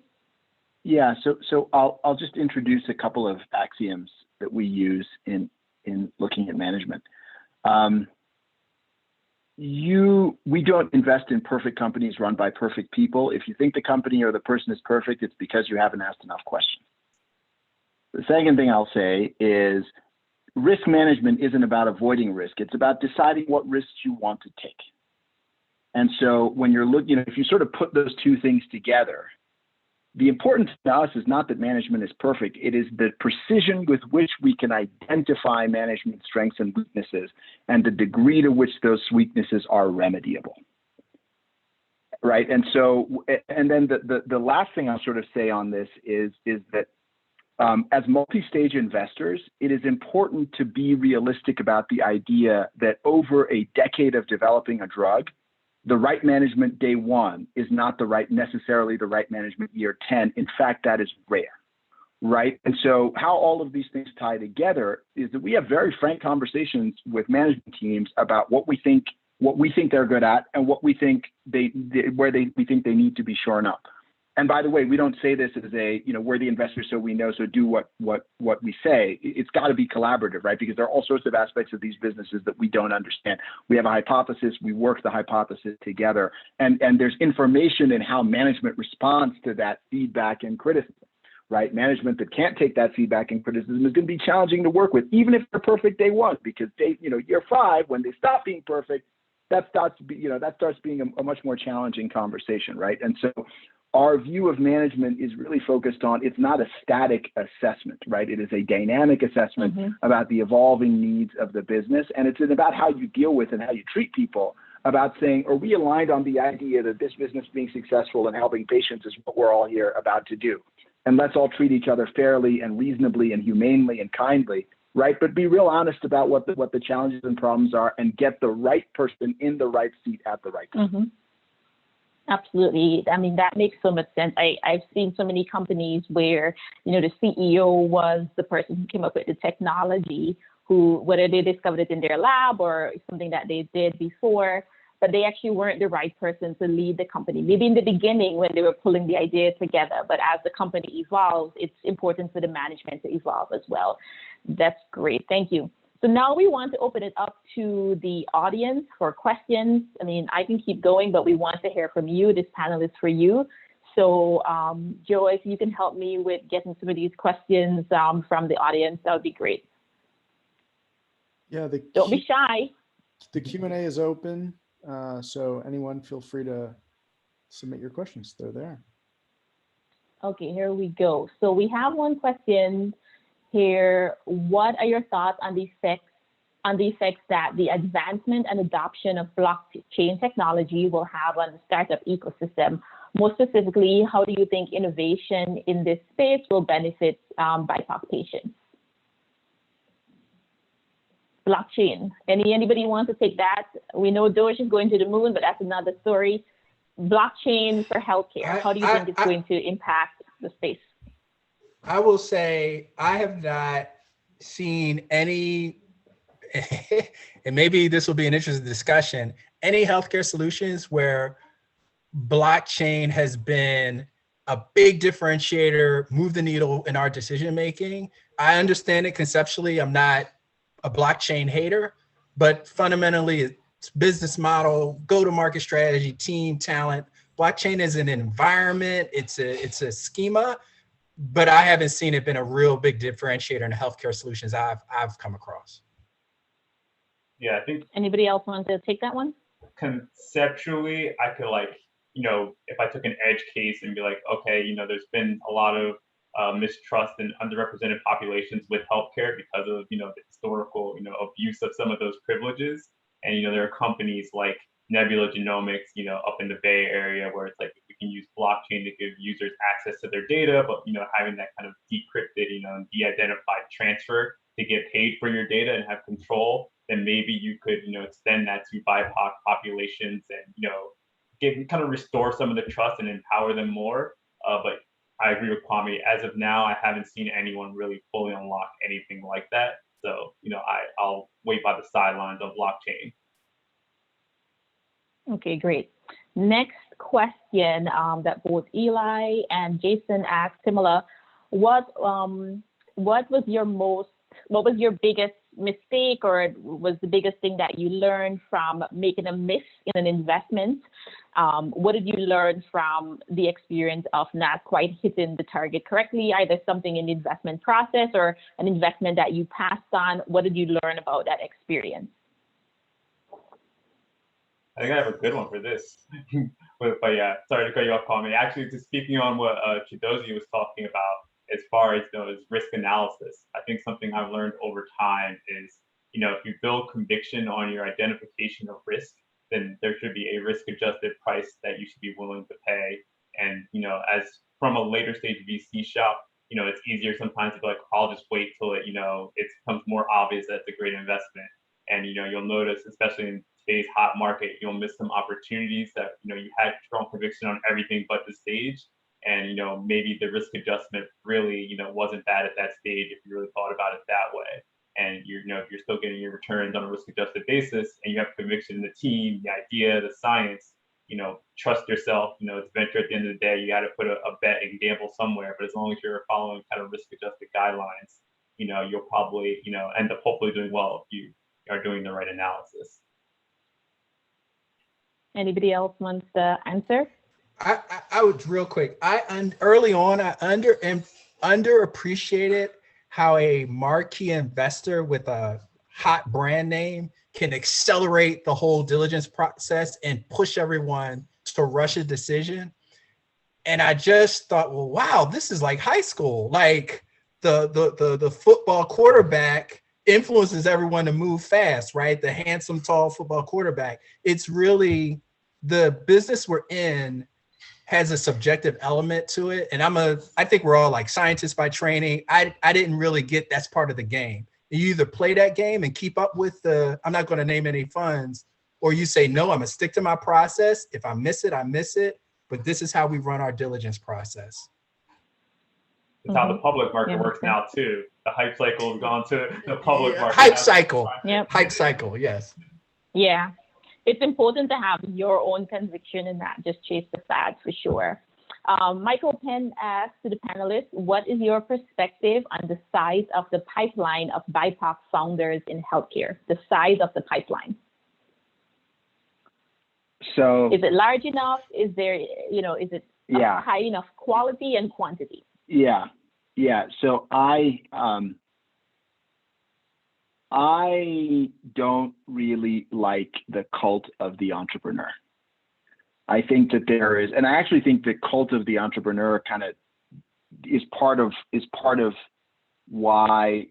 Yeah, so I'll just introduce a couple of axioms that we use in looking at management. We don't invest in perfect companies run by perfect people. If you think the company or the person is perfect, it's because you haven't asked enough questions. The second thing I'll say is risk management isn't about avoiding risk. It's about deciding what risks you want to take. And so when you're looking, if you sort of put those two things together, the importance to us is not that management is perfect. It is the precision with which we can identify management strengths and weaknesses and the degree to which those weaknesses are remediable. Right. And so, and then the last thing I'll sort of say on this is that as multi-stage investors, it is important to be realistic about the idea that over a decade of developing a drug, the right management day one is not necessarily the right management year 10. In fact, that is rare, right? And so how all of these things tie together is that we have very frank conversations with management teams about what we think they're good at and what we think we think they need to be shoring up. And by the way, we don't say this as we're the investors, so we know, so do what we say. It's got to be collaborative, right? Because there are all sorts of aspects of these businesses that we don't understand. We have a hypothesis, we work the hypothesis together, and there's information in how management responds to that feedback and criticism, right? Management that can't take that feedback and criticism is going to be challenging to work with, even if they're perfect day one, because year 5, when they stop being perfect, that starts being a much more challenging conversation, right? And so our view of management is really focused on, it's not a static assessment, right? It is a dynamic assessment about the evolving needs of the business. And it's about how you deal with and how you treat people, about saying, are we aligned on the idea that this business being successful and helping patients is what we're all here about to do? And let's all treat each other fairly and reasonably and humanely and kindly, right? But be real honest about what the challenges and problems are and get the right person in the right seat at the right time. Absolutely. I mean, that makes so much sense. I've seen so many companies where, the CEO was the person who came up with the technology, who, whether they discovered it in their lab or something that they did before, but they actually weren't the right person to lead the company. Maybe in the beginning when they were pulling the idea together, but as the company evolves, it's important for the management to evolve as well. That's great. Thank you. So now we want to open it up to the audience for questions. I mean, I can keep going, but we want to hear from you. This panel is for you. So Joe, if you can help me with getting some of these questions from the audience, that would be great. Yeah, don't be shy. The Q&A is open, so anyone feel free to submit your questions. They're there. Okay, here we go. So we have one question here. What are your thoughts on the effects that the advancement and adoption of blockchain technology will have on the startup ecosystem? More specifically, how do you think innovation in this space will benefit BIPOC patients? Blockchain. Anybody want to take that? We know Doge is going to the moon, but that's another story. Blockchain for healthcare. How do you think it's going to impact the space? I will say I have not seen any, and maybe this will be an interesting discussion, any healthcare solutions where blockchain has been a big differentiator, move the needle in our decision making. I understand it conceptually. I'm not a blockchain hater, but fundamentally it's business model, go-to-market strategy, team, talent. Blockchain is an environment, it's a schema, but I haven't seen it been a real big differentiator in the healthcare solutions I've come across. Yeah, I think Anybody else want to take that one? conceptually, I could if I took an edge case and be like, okay, there's been a lot of mistrust in underrepresented populations with healthcare because of, the historical, abuse of some of those privileges. And, there are companies like Nebula Genomics, up in the Bay Area where it's like, we can use blockchain to give users access to their data, but, having that kind of decrypted, and de-identified transfer to get paid for your data and have control, then maybe you could, extend that to BIPOC populations and, kind of restore some of the trust and empower them more. But I agree with Kwame. As of now, I haven't seen anyone really fully unlock anything like that. So, I'll wait by the sidelines of blockchain. Okay, great. Next question that both Eli and Jason asked similar. What was your biggest mistake, or was the biggest thing that you learned from making a miss in an investment? What did you learn from the experience of not quite hitting the target correctly, either something in the investment process or an investment that you passed on? What did you learn about that experience? I think I have a good one for this. but yeah, sorry to cut you off, Kwame. Actually, just speaking on what Chidozie was talking about, as far as risk analysis, I think something I've learned over time is, if you build conviction on your identification of risk, then there should be a risk-adjusted price that you should be willing to pay. And as from a later stage VC shop, it's easier sometimes to be like, I'll just wait till it becomes more obvious that it's a great investment. And you'll notice, especially in today's hot market, you'll miss some opportunities that you had strong conviction on everything but the stage. And maybe the risk adjustment really wasn't bad at that stage if you really thought about it that way. And if you're still getting your returns on a risk adjusted basis, and you have conviction in the team, the idea, the science, trust yourself. It's venture at the end of the day. You got to put a bet and gamble somewhere. But as long as you're following kind of risk adjusted guidelines, you'll probably end up hopefully doing well if you are doing the right analysis. Anybody else wants to answer? I would real quick. Early on, I underappreciated how a marquee investor with a hot brand name can accelerate the whole diligence process and push everyone to rush a decision. And I just thought, well, wow, this is like high school. Like the football quarterback influences everyone to move fast, right? The handsome, tall football quarterback. It's really the business we're in has a subjective element to it. And I think we're all like scientists by training. I didn't really get that's part of the game. You either play that game and keep up with I'm not going to name any funds, or you say, no, I'm gonna stick to my process. If I miss it, I miss it. But this is how we run our diligence process. It's how the public market works now too. The hype cycle has gone to the public market. Hype cycle. Yep. Hype cycle, yes. Yeah. It's important to have your own conviction and not just chase the fads, for sure. Michael Penn asked to the panelists, what is your perspective on the size of the pipeline of BIPOC founders in healthcare? The size of the pipeline. So is it large enough? Is there, is it high enough quality and quantity? Yeah. So I don't really like the cult of the entrepreneur. I think that there is, and I actually think the cult of the entrepreneur kind of is part of why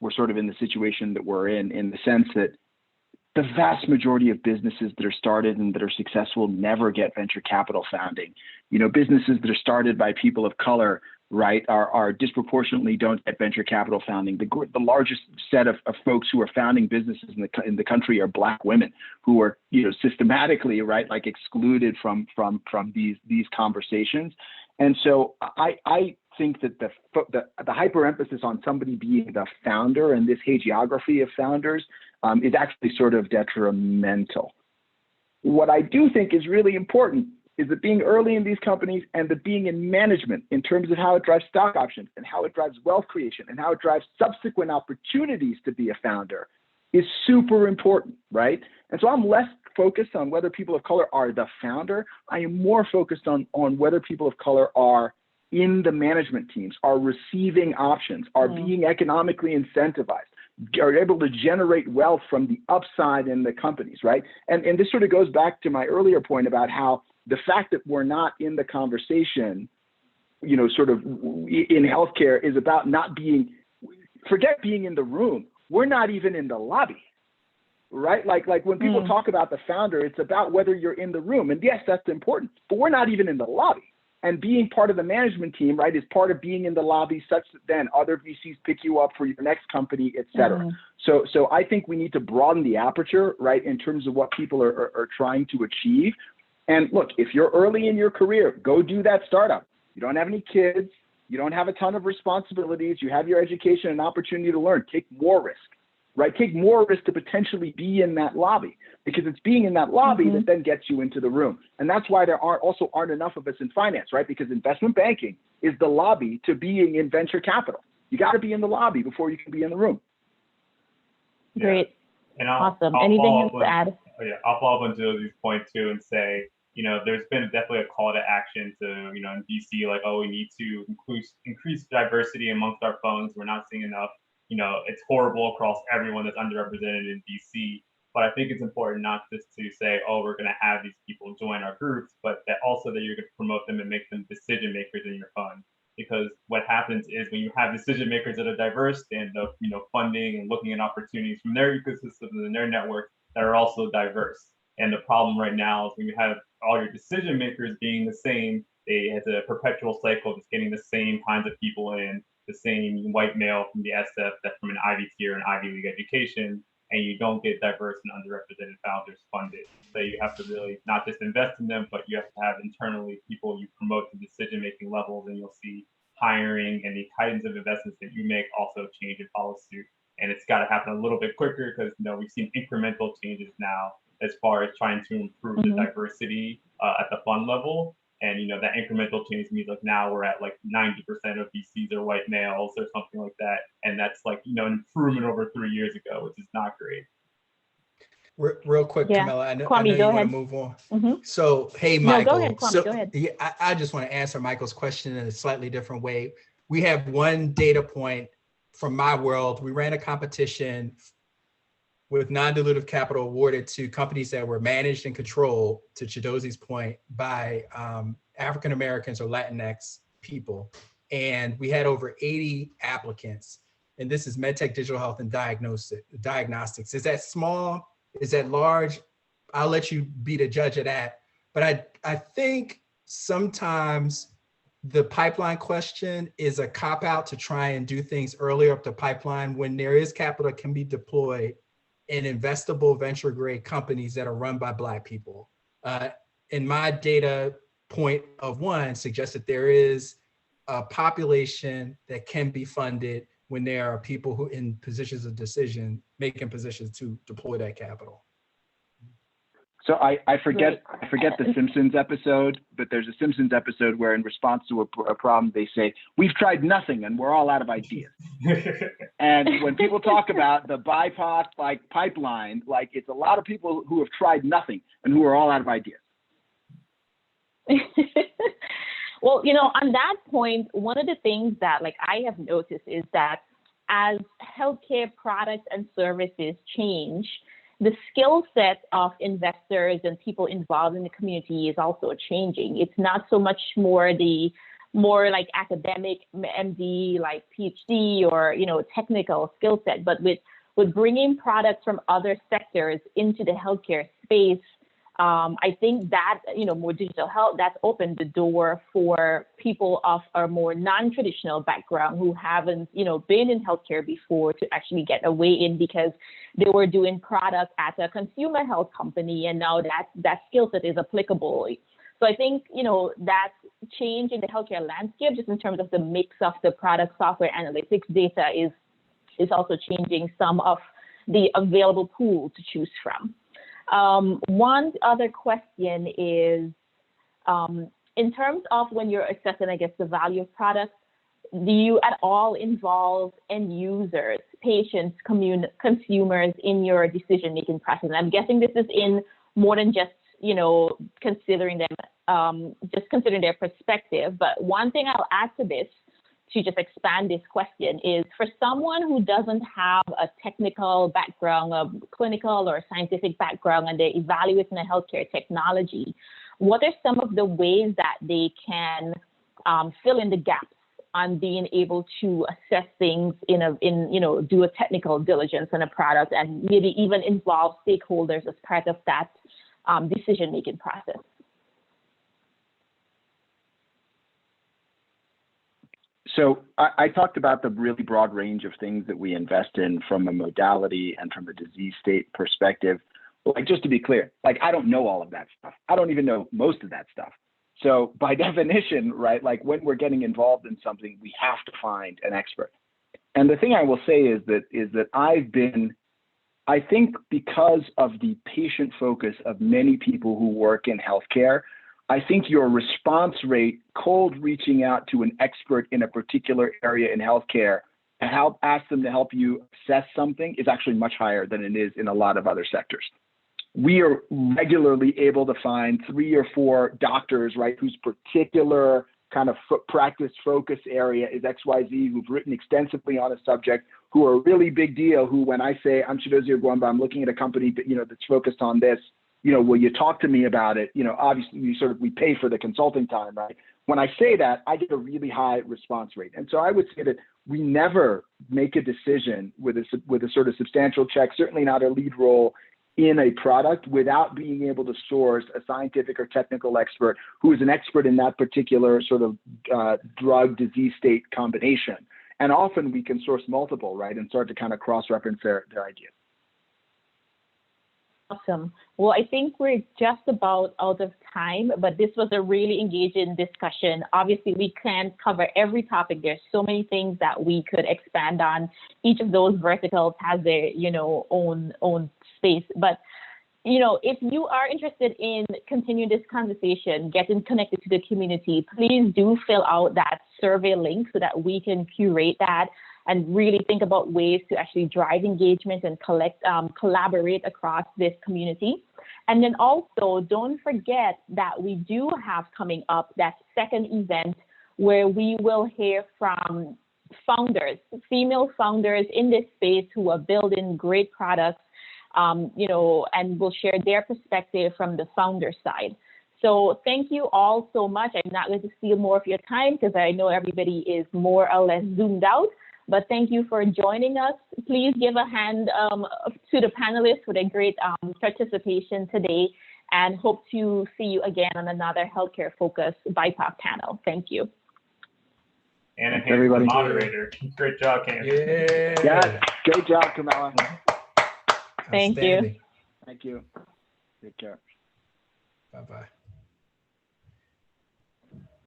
we're sort of in the situation that we're in the sense that the vast majority of businesses that are started and that are successful never get venture capital founding. Businesses that are started by people of color, right, are disproportionately don't get venture capital founding. The largest set of folks who are founding businesses in the country are Black women who are systematically, right, like excluded from these conversations. And so I think that the hyper-emphasis on somebody being the founder and this hagiography of founders is actually sort of detrimental. What I do think is really important is that being early in these companies and that being in management in terms of how it drives stock options and how it drives wealth creation and how it drives subsequent opportunities to be a founder is super important, right? And so I'm less focused on whether people of color are the founder. I am more focused on whether people of color are in the management teams, are receiving options, are being economically incentivized, are able to generate wealth from the upside in the companies, right? And this sort of goes back to my earlier point about how the fact that we're not in the conversation, you know, sort of in healthcare is about not being, forget being in the room. We're not even in the lobby, right? Like when people talk about the founder, it's about whether you're in the room. And yes, that's important, but we're not even in the lobby. And being part of the management team, right, is part of being in the lobby such that then other VCs pick you up for your next company, et cetera. So I think we need to broaden the aperture, right, in terms of what people are trying to achieve. And look, if you're early in your career, go do that startup. You don't have any kids. You don't have a ton of responsibilities. You have your education and opportunity to learn. Take more risk, right? Take more risk to potentially be in that lobby, because it's being in that lobby that then gets you into the room. And that's why there aren't enough of us in finance, right? Because investment banking is the lobby to being in venture capital. You got to be in the lobby before you can be in the room. Great. And Awesome. Anything else to add? I'll follow up on Chidozie's point too and say, you know, there's been definitely a call to action to, you know, in DC, like, oh, we need to increase diversity amongst our funds. We're not seeing enough. You know, it's horrible across everyone that's underrepresented in DC. But I think it's important not just to say, oh, we're going to have these people join our groups, but that also that you're going to promote them and make them decision makers in your fund. Because what happens is when you have decision makers that are diverse and you know, funding and looking at opportunities from their ecosystems and their networks that are also diverse. And the problem right now is when you have all your decision makers being the same, it's a perpetual cycle of just getting the same kinds of people in, the same white male from the SF that's from an Ivy tier and Ivy League education, and you don't get diverse and underrepresented founders funded. So you have to really not just invest in them, but you have to have internally people you promote to decision-making levels, and you'll see hiring and the kinds of investments that you make also change and follow suit. And it's got to happen a little bit quicker because, you know, we've seen incremental changes now as far as trying to improve the diversity at the fund level. And, you know, that incremental change means like now we're at like 90% of VCs are white males or something like that. And that's like, you know, an improvement over 3 years ago, which is not great. Real quick, Camilla, I know Kwame, you want to move on. So, hey, Michael. No, go ahead, Kwame, go ahead. Yeah, I just want to answer Michael's question in a slightly different way. We have one data point from my world. We ran a competition with non-dilutive capital awarded to companies that were managed and controlled, to Chidozie's point, by African Americans or Latinx people. And we had over 80 applicants. And this is MedTech, digital health, and diagnostics. Is that small? Is that large? I'll let you be the judge of that. But I think sometimes the pipeline question is a cop-out to try and do things earlier up the pipeline when there is capital that can be deployed in investable venture grade companies that are run by Black people. And my data point of one suggests that there is a population that can be funded when there are people who in positions of decision, making positions to deploy that capital. So I forget the Simpsons episode, but there's a Simpsons episode where in response to a problem, they say, we've tried nothing and we're all out of ideas. And when people talk about the BIPOC like pipeline, like it's a lot of people who have tried nothing and who are all out of ideas. Well, you know, on that point, one of the things that like I have noticed is that as healthcare products and services change, the skill set of investors and people involved in the community is also changing. It's not so much more like academic MD, like PhD or, you know, technical skill set, but with bringing products from other sectors into the healthcare space, I think that, you know, more digital health, that's opened the door for people of a more non-traditional background who haven't, you know, been in healthcare before to actually get a way in because they were doing products at a consumer health company, and now that skill set is applicable. So I think, you know, that change in the healthcare landscape, just in terms of the mix of the product, software, analytics data is also changing some of the available pool to choose from. One other question is, in terms of when you're assessing, I guess, the value of products, do you at all involve end users, patients, consumers in your decision-making process? And I'm guessing this is in more than just, considering them, just considering their perspective. But one thing I'll add to this, to just expand this question, is for someone who doesn't have a technical background, a clinical or scientific background, and they're evaluating a healthcare technology, what are some of the ways that they can fill in the gaps on being able to assess things do a technical diligence on a product, and maybe even involve stakeholders as part of that decision-making process? So I talked about the really broad range of things that we invest in from a modality and from a disease state perspective. Like, just to be clear, like, I don't know all of that stuff. I don't even know most of that stuff. So by definition, right, like when we're getting involved in something, we have to find an expert. And the thing I will say is that I think because of the patient focus of many people who work in healthcare, I think your response rate, cold reaching out to an expert in a particular area in healthcare to ask them to help you assess something, is actually much higher than it is in a lot of other sectors. We are regularly able to find 3 or 4 doctors, right, whose particular kind of practice focus area is XYZ, who've written extensively on a subject, who are a really big deal, who, when I say, I'm Chidozie Ugwumba, I'm looking at a company that, that's focused on this, will you talk to me about it? Obviously we pay for the consulting time, right? When I say that, I get a really high response rate. And so I would say that we never make a decision with a sort of substantial check, certainly not a lead role in a product, without being able to source a scientific or technical expert who is an expert in that particular sort of drug disease state combination. And often we can source multiple, right, and start to kind of cross-reference their ideas. Awesome. Well, I think we're just about out of time, but this was a really engaging discussion. Obviously, we can't cover every topic. There's so many things that we could expand on. Each of those verticals has their, own space. But, if you are interested in continuing this conversation, getting connected to the community, please do fill out that survey link so that we can curate that and really think about ways to actually drive engagement and collaborate across this community. And then also, don't forget that we do have coming up that second event where we will hear from founders, female founders in this space who are building great products, and will share their perspective from the founder side. So thank you all so much. I'm not going to steal more of your time because I know everybody is more or less zoomed out. But thank you for joining us. Please give a hand to the panelists for their great participation today, and hope to see you again on another healthcare-focused BIPOC panel. Thank you. And everybody, moderator. Great job, Cam. Yeah, great job, Kamala. Thank you. Thank you. Take care. Bye-bye.